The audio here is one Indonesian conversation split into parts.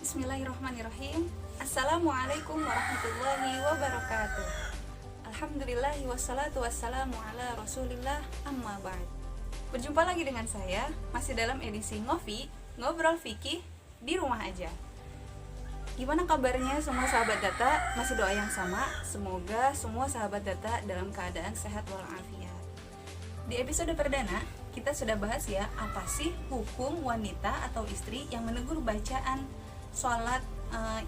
Bismillahirrahmanirrahim. Assalamualaikum warahmatullahi wabarakatuh. Alhamdulillahi wassalatu wassalamu ala rasulillah amma ba'd. Berjumpa lagi dengan saya, masih dalam edisi Ngopi, Ngobrol Fikih di rumah aja. Gimana kabarnya semua sahabat data? Masih doa yang sama? Semoga semua sahabat data dalam keadaan sehat walafiat. Di episode perdana, kita sudah bahas ya, apa sih hukum wanita atau istri yang menegur bacaan sholat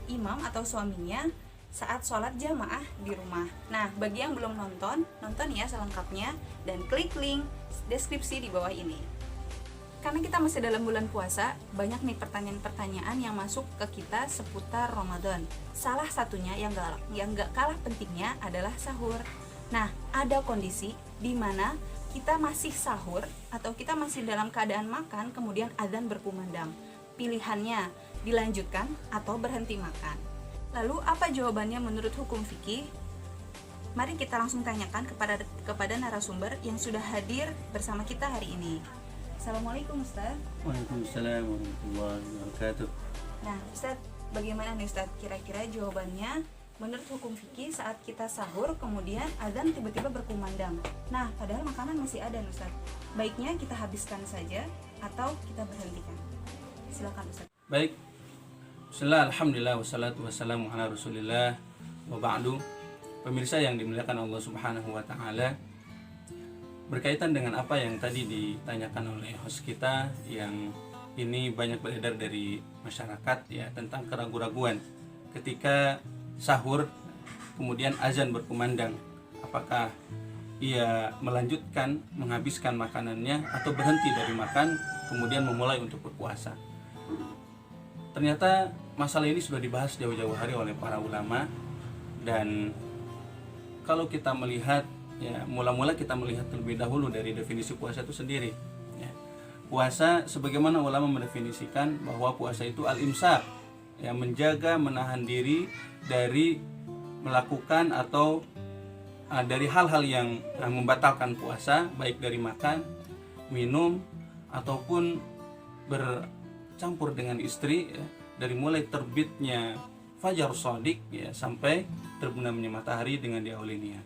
imam atau suaminya saat sholat jamaah di rumah. Nah, bagi yang belum nonton ya selengkapnya dan klik link deskripsi di bawah ini. Karena kita masih dalam bulan puasa, banyak nih pertanyaan-pertanyaan yang masuk ke kita seputar Ramadan. Salah satunya yang gak kalah pentingnya adalah sahur. Nah, ada kondisi di mana kita masih sahur atau kita masih dalam keadaan makan, kemudian azan berkumandang. Pilihannya dilanjutkan atau berhenti makan. Lalu apa jawabannya menurut hukum fikih? Mari kita langsung tanyakan kepada narasumber yang sudah hadir bersama kita hari ini. Assalamualaikum Ustaz. Waalaikumsalam warahmatullahi wabarakatuh. Nah Ustaz, bagaimana nih Ustaz kira-kira jawabannya menurut hukum fikih saat kita sahur kemudian azan tiba-tiba berkumandang? Nah padahal makanan masih ada nih Ustaz. Baiknya kita habiskan saja atau kita berhentikan? Silakan Ustaz. Baik. Bismillah, alhamdulillah, wassalatu wassalamu ala rasulillah wa ba'du. Pemirsa yang dimuliakan Allah subhanahu wa ta'ala, berkaitan dengan apa yang tadi ditanyakan oleh host kita, yang ini banyak beredar dari masyarakat ya, tentang keraguan-raguan ketika sahur kemudian azan berkumandang, apakah ia melanjutkan menghabiskan makanannya atau berhenti dari makan kemudian memulai untuk berpuasa. Ternyata masalah ini sudah dibahas jauh-jauh hari oleh para ulama, dan kalau kita melihat ya, mula-mula kita melihat terlebih dahulu dari definisi puasa itu sendiri ya. Puasa sebagaimana ulama mendefinisikan bahwa puasa itu al-imsak ya, menjaga, menahan diri dari melakukan atau dari hal-hal yang membatalkan puasa, baik dari makan, minum ataupun bercampur dengan istri ya, dari mulai terbitnya fajar shadiq ya sampai terbenamnya matahari dengan diawalinya.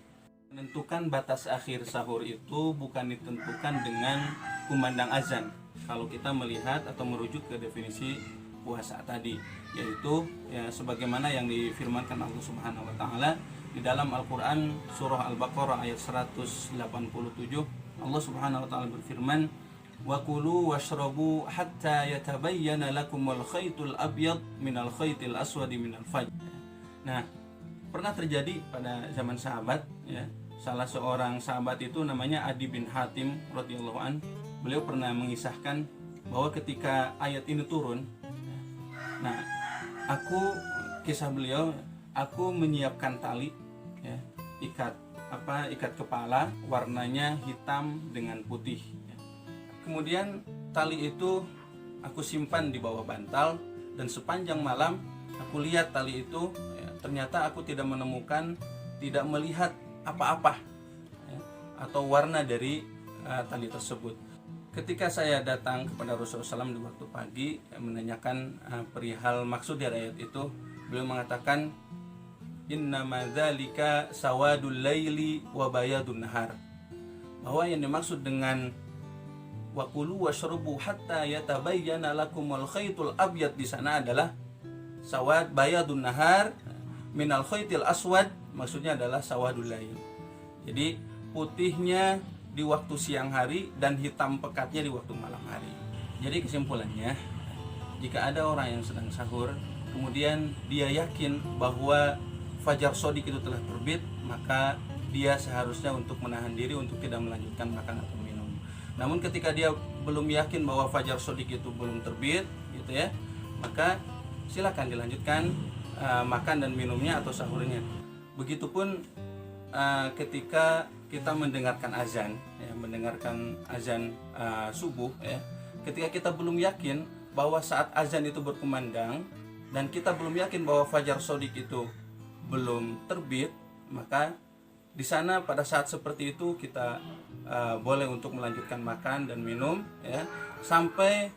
Menentukan batas akhir sahur itu bukan ditentukan dengan kumandang azan. Kalau kita melihat atau merujuk ke definisi puasa tadi, yaitu ya sebagaimana yang difirmankan Allah Subhanahu wa taala di dalam Al-Qur'an surah Al-Baqarah ayat 187. Allah Subhanahu wa taala berfirman, wa kulu washrabu hatta yatabayyana lakumul khaytul abyad minal khaytil aswadi minal fajr. Nah, pernah terjadi pada zaman sahabat ya, salah seorang sahabat itu namanya Adi bin Hatim radhiyallahu an. Beliau pernah mengisahkan bahwa ketika ayat ini turun, nah, kisah beliau, aku menyiapkan tali ya, ikat kepala warnanya hitam dengan putih. Kemudian tali itu aku simpan di bawah bantal, dan sepanjang malam aku lihat tali itu ya, ternyata aku tidak melihat apa-apa ya, atau warna dari tali tersebut. Ketika saya datang kepada Rasulullah SAW di waktu pagi ya, menanyakan perihal maksud dari ayat itu, beliau mengatakan, innama dzalika sawadul laili wa bayadun nahar, bahwa yang dimaksud dengan wa kulu washrabu hatta yatabayyana lakumul khaytul abyad di sana adalah sawad bayadun nahar minal khaytil aswad, maksudnya adalah sawadul lail. Jadi putihnya di waktu siang hari dan hitam pekatnya di waktu malam hari. Jadi kesimpulannya, jika ada orang yang sedang sahur kemudian dia yakin bahwa fajar shadiq itu telah terbit, maka dia seharusnya untuk menahan diri untuk tidak melanjutkan makan atau minum. Namun ketika dia belum yakin bahwa fajar shadiq itu belum terbit gitu ya, maka silakan dilanjutkan makan dan minumnya atau sahurnya. Begitupun ketika kita mendengarkan azan ya, mendengarkan azan subuh ya, ketika kita belum yakin bahwa saat azan itu berkumandang dan kita belum yakin bahwa fajar shadiq itu belum terbit, maka di sana pada saat seperti itu kita boleh untuk melanjutkan makan dan minum ya, sampai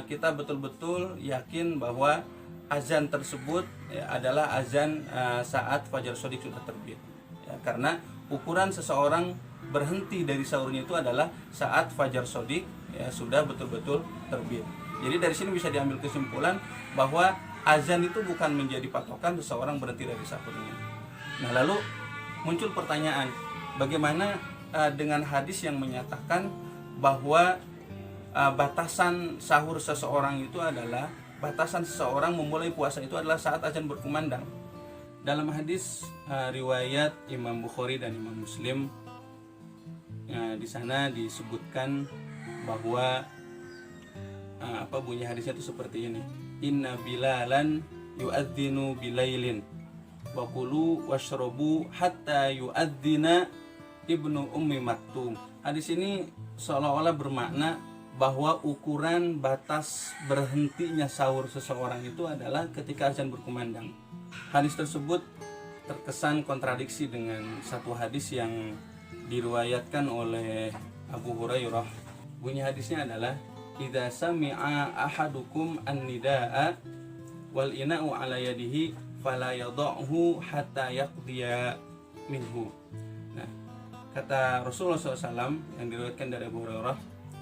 kita betul-betul yakin bahwa azan tersebut adalah azan saat fajar shodiq sudah terbit. Ya, karena ukuran seseorang berhenti dari sahurnya itu adalah saat fajar shodiq sudah betul-betul terbit. Jadi dari sini bisa diambil kesimpulan bahwa azan itu bukan menjadi patokan seseorang berhenti dari sahurnya. Nah, lalu muncul pertanyaan, bagaimana dengan hadis yang menyatakan bahwa batasan sahur seseorang itu adalah, batasan seseorang memulai puasa itu adalah saat azan berkumandang. Dalam hadis riwayat Imam Bukhari dan Imam Muslim, di sana disebutkan bahwa bunyi hadisnya itu seperti ini. Inna bilalan yu'adzinu bilailin wa kulu washrabu hatta yu'adzina ibnu ummi maktum. Hadis ini seolah-olah bermakna bahwa ukuran batas berhentinya sahur seseorang itu adalah ketika azan berkumandang. Hadis tersebut terkesan kontradiksi dengan satu hadis yang diriwayatkan oleh Abu Hurairah. Bunyi hadisnya adalah idza sami'a ahadukum an-nidaa wal ina'u 'ala yadihi fala yadh'hu hatta yaqdiya minhu. Nah, kata Rasulullah SAW yang diriwayatkan dari Abu Hurairah,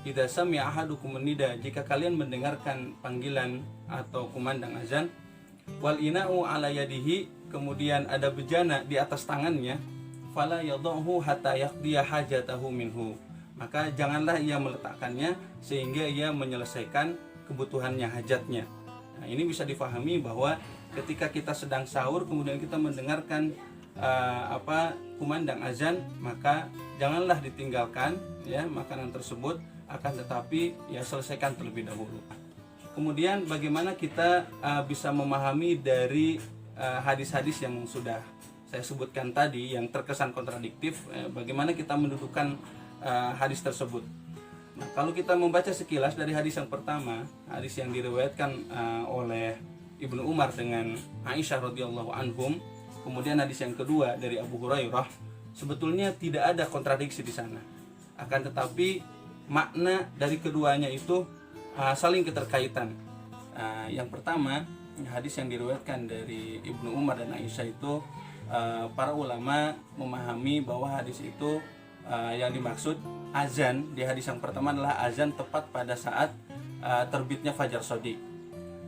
idza sami'a ahadukum an-nidaa, jika kalian mendengarkan panggilan atau kumandang azan, wal ina'u 'ala yadihi, kemudian ada bejana di atas tangannya, fala yadh'hu hatta yaqdiya hajatahu minhu, maka janganlah ia meletakkannya sehingga ia menyelesaikan kebutuhannya, hajatnya. Nah, ini bisa difahami bahwa ketika kita sedang sahur kemudian kita mendengarkan kumandang azan, maka janganlah ditinggalkan ya makanan tersebut, akan tetapi ya selesaikan terlebih dahulu. Kemudian bagaimana kita bisa memahami dari hadis-hadis yang sudah saya sebutkan tadi yang terkesan kontradiktif, bagaimana kita mendudukkan hadis tersebut. Nah, kalau kita membaca sekilas dari hadis yang pertama, hadis yang diriwayatkan oleh Ibnu Umar dengan Aisyah radhiyallahu anhum, kemudian hadis yang kedua dari Abu Hurairah, sebetulnya tidak ada kontradiksi di sana. Akan tetapi makna dari keduanya itu saling keterkaitan. Yang pertama, hadis yang diriwayatkan dari Ibnu Umar dan Aisyah itu, para ulama memahami bahwa hadis itu yang dimaksud azan di hadis yang pertama adalah azan tepat pada saat terbitnya fajar shodiq.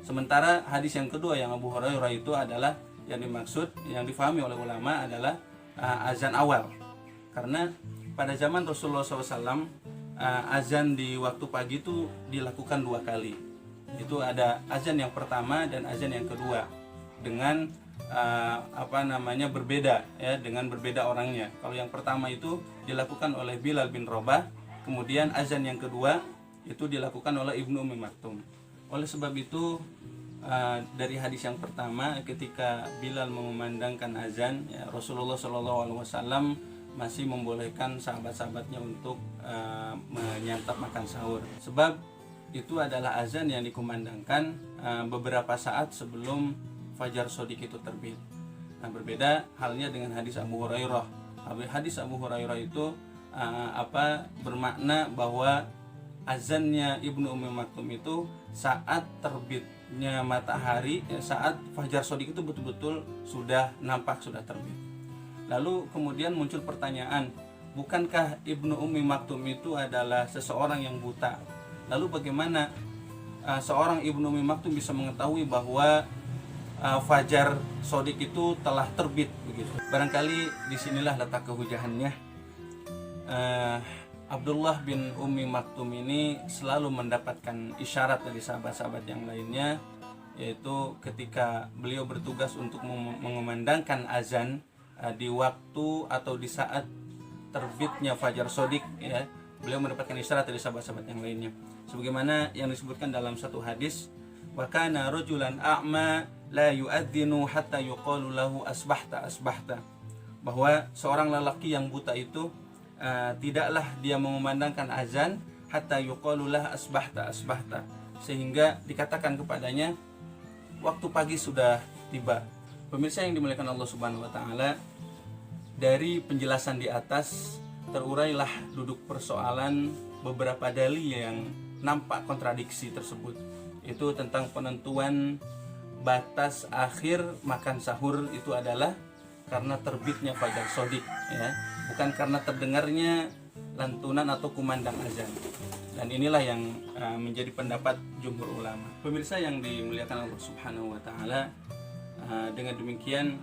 Sementara hadis yang kedua yang Abu Hurairah itu adalah yang dimaksud, yang difahami oleh ulama adalah azan awal. Karena pada zaman Rasulullah SAW azan di waktu pagi itu dilakukan 2 kali. Itu ada azan yang pertama dan azan yang kedua dengan berbeda ya, dengan berbeda orangnya. Kalau yang pertama itu dilakukan oleh Bilal bin Rabah, kemudian azan yang kedua itu dilakukan oleh Ibnu Ummi Maktum. Oleh sebab itu dari hadis yang pertama ketika Bilal mengumandangkan azan, ya, Rasulullah SAW masih membolehkan sahabat-sahabatnya untuk menyantap makan sahur, sebab itu adalah azan yang dikumandangkan beberapa saat sebelum fajar shodiq itu terbit. Nah, berbeda halnya dengan hadis Abu Hurairah. Hadis Abu Hurairah itu bermakna bahwa azannya Ibnu Ummi Maktum itu saat terbitnya matahari, saat fajar shodiq itu betul-betul sudah nampak, sudah terbit. Lalu kemudian muncul pertanyaan, bukankah Ibnu Ummi Maktum itu adalah seseorang yang buta? Lalu bagaimana seorang Ibnu Ummi Maktum bisa mengetahui bahwa fajar shodiq itu telah terbit begitu? Barangkali disinilah letak kehujahannya. Abdullah bin Ummi Maktum ini selalu mendapatkan isyarat dari sahabat-sahabat yang lainnya, yaitu ketika beliau bertugas untuk mengumandangkan azan di waktu atau di saat terbitnya fajar shodiq, ya, beliau mendapatkan isyarat dari sahabat-sahabat yang lainnya. Sebagaimana yang disebutkan dalam satu hadis, wa kana rajulan a'ma la yu'adzinu hatta yuqalu lahu asbahta asbahta, bahwa seorang lelaki yang buta itu tidaklah dia mengumandangkan azan hatta yuqalu lahu asbahta asbahta, sehingga dikatakan kepadanya waktu pagi sudah tiba. Pemirsa yang dimuliakan Allah Subhanahu wa taala, dari penjelasan di atas terurailah duduk persoalan beberapa dalil yang nampak kontradiksi tersebut. Itu tentang penentuan batas akhir makan sahur itu adalah karena terbitnya fajar shodiq, ya, bukan karena terdengarnya lantunan atau kumandang azan. Dan inilah yang menjadi pendapat jumhur ulama. Pemirsa yang dimuliakan Allah Subhanahu wa taala, dengan demikian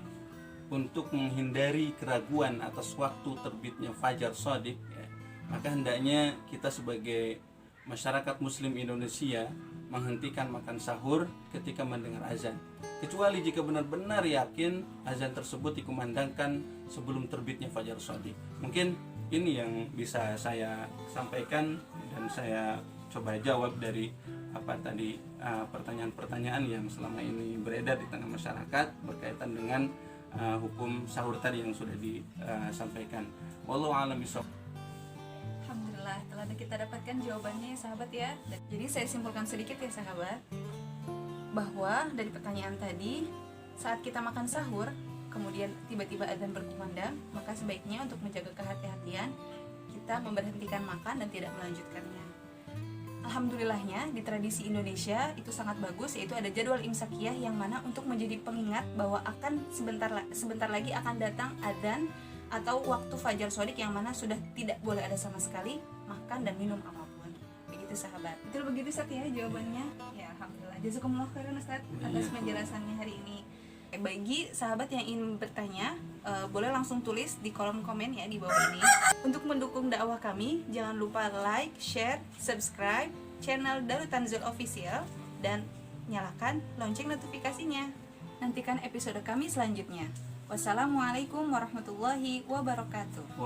untuk menghindari keraguan atas waktu terbitnya fajar shodiq, ya, maka hendaknya kita sebagai masyarakat muslim Indonesia menghentikan makan sahur ketika mendengar azan, kecuali jika benar-benar yakin azan tersebut dikumandangkan sebelum terbitnya fajar shodiq. Mungkin ini yang bisa saya sampaikan dan saya coba jawab dari pertanyaan-pertanyaan yang selama ini beredar di tengah masyarakat berkaitan dengan hukum sahur tadi yang sudah disampaikan. Wallahu a'lam bishawab. Alhamdulillah telah kita dapatkan jawabannya ya sahabat ya. Jadi saya simpulkan sedikit ya sahabat, bahwa dari pertanyaan tadi, saat kita makan sahur kemudian tiba-tiba adzan berkumandang, maka sebaiknya untuk menjaga kehati-hatian kita memberhentikan makan dan tidak melanjutkannya. Alhamdulillahnya di tradisi Indonesia itu sangat bagus, yaitu ada jadwal imsakiyah yang mana untuk menjadi pengingat bahwa akan sebentar lagi akan datang adzan atau waktu fajar shodiq yang mana sudah tidak boleh ada sama sekali makan dan minum apapun. Begitu sahabat. Betul begitu Ustaz ya jawabannya? Ya alhamdulillah. Jazakumullah khairan Ustaz atas penjelasannya hari ini. Bagi sahabat yang ingin bertanya, boleh langsung tulis di kolom komen ya di bawah ini. Untuk mendukung dakwah kami, jangan lupa like, share, subscribe channel Darut Tanzil Official dan nyalakan lonceng notifikasinya. Nantikan episode kami selanjutnya. Wassalamualaikum warahmatullahi wabarakatuh.